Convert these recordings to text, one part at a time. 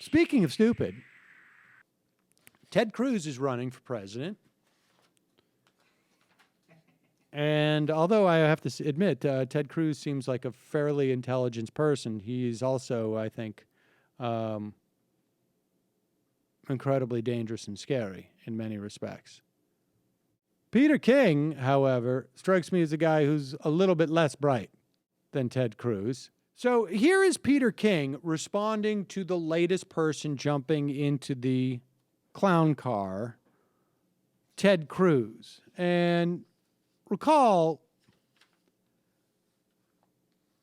Speaking of stupid, Ted Cruz is running for president. And although I have to admit, Ted Cruz seems like a fairly intelligent person, he's also, I think, incredibly dangerous and scary in many respects. Peter King, however, strikes me as a guy who's a little bit less bright than Ted Cruz. So here is Peter King responding to the latest person jumping into the clown car, Ted Cruz. And recall,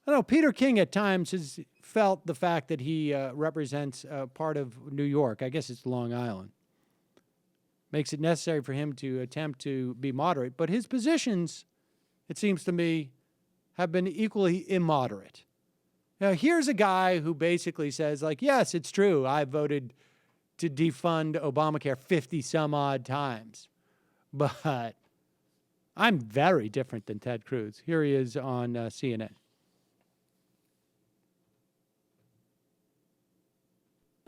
I don't know, Peter King at times has felt the fact that he represents part of New York. I guess it's Long Island. Makes it necessary for him to attempt to be moderate. But his positions, it seems to me, have been equally immoderate. Now, here's a guy who basically says, like, yes, it's true, I voted to defund Obamacare 50 some odd times. But I'm very different than Ted Cruz. Here he is on CNN.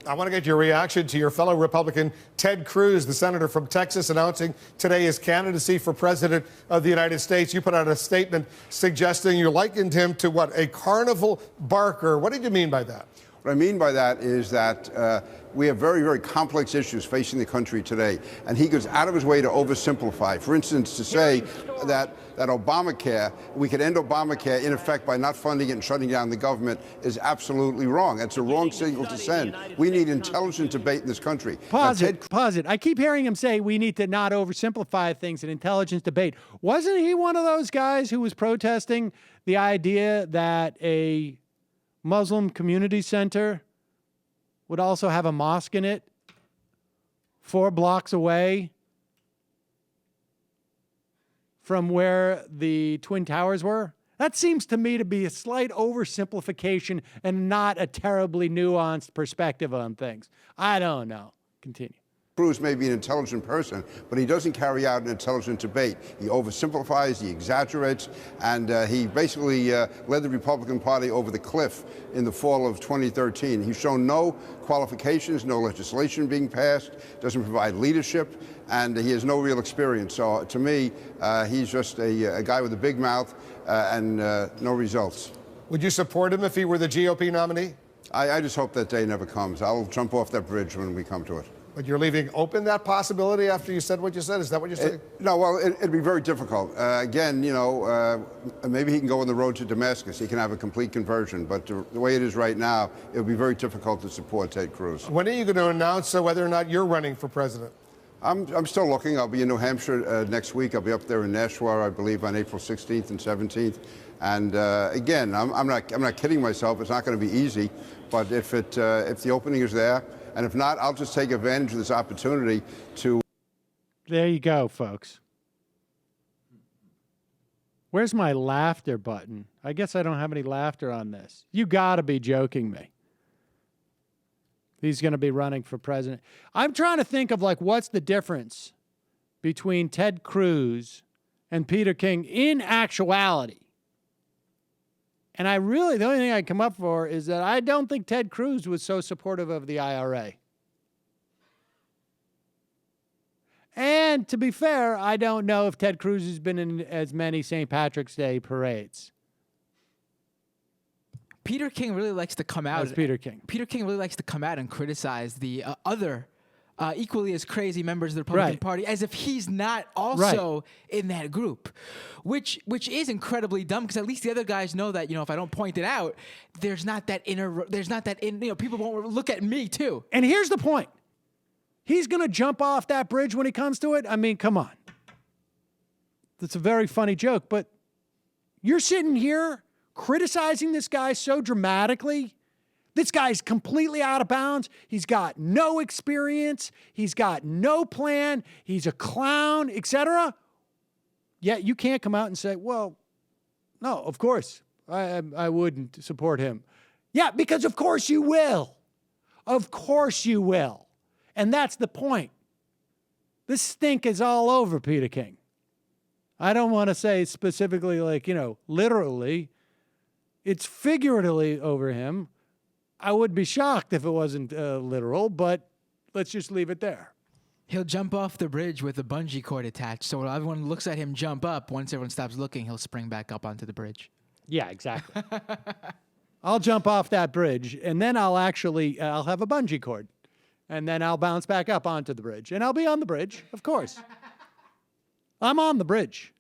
I want to get your reaction to your fellow Republican Ted Cruz, the senator from Texas, announcing today his candidacy for president of the United States. You put out a statement suggesting you likened him to what, a carnival barker. What did you mean by that? What I mean by that is that we have very, very complex issues facing the country today, and he goes out of his way to oversimplify. For instance, to say that Obamacare, we could end Obamacare in effect by not funding it and shutting down the government is absolutely wrong. That's a wrong signal to send. We need intelligent debate in this country. Pause it. I keep hearing him say we need to not oversimplify things in intelligent debate. Wasn't he one of those guys who was protesting the idea that a Muslim community center would also have a mosque in it 4 blocks away from where the Twin Towers were? That seems to me to be a slight oversimplification and not a terribly nuanced perspective on things. I don't know. Continue. Cruz may be an intelligent person, but he doesn't carry out an intelligent debate. He oversimplifies, he exaggerates, and he basically led the Republican Party over the cliff in the fall of 2013. He's shown no qualifications, no legislation being passed, doesn't provide leadership, and he has no real experience. So to me, he's just a guy with a big mouth and no results. Would you support him if he were the GOP nominee? I just hope that day never comes. I'll jump off that bridge when we come to it. But you're leaving open that possibility after you said what you said? Is that what you're saying? No, well, it'd be very difficult. Again, you know, maybe he can go on the road to Damascus. He can have a complete conversion. But the way it is right now, it would be very difficult to support Ted Cruz. When are you going to announce whether or not you're running for president? I'm still looking. I'll be in New Hampshire next week. I'll be up there in Nashua, I believe, on April 16th and 17th. And again, I'm not kidding myself. It's not going to be easy. But if the opening is there, and if not, I'll just take advantage of this opportunity to. There you go, folks. Where's my laughter button? I guess I don't have any laughter on this. You got to be joking me. He's going to be running for president. I'm trying to think of, like, what's the difference between Ted Cruz and Peter King in actuality. And the only thing I come up for is that I don't think Ted Cruz was so supportive of the IRA. And to be fair, I don't know if Ted Cruz has been in as many St. Patrick's Day parades. Peter King really likes to come out. Peter King really likes to come out and criticize the other equally as crazy members of the Republican Party, as if he's not also in that group, which is incredibly dumb, because at least the other guys know that, you know, if I don't point it out, people won't look at me too. And here's the point. He's going to jump off that bridge when he comes to it. I mean, come on. That's a very funny joke, but you're sitting here criticizing this guy so dramatically. This guy's completely out of bounds. He's got no experience. He's got no plan. He's a clown, etc. Yet you can't come out and say, well, no, of course, I wouldn't support him. Yeah, because of course you will. Of course you will. And that's the point. This stink is all over Peter King. I don't want to say specifically, like, you know, literally. It's figuratively over him. I would be shocked if it wasn't literal, but let's just leave it there. He'll jump off the bridge with a bungee cord attached. So when everyone looks at him jump up, once everyone stops looking, he'll spring back up onto the bridge. Yeah, exactly. I'll jump off that bridge, and then I'll have a bungee cord. And then I'll bounce back up onto the bridge. And I'll be on the bridge, of course. I'm on the bridge.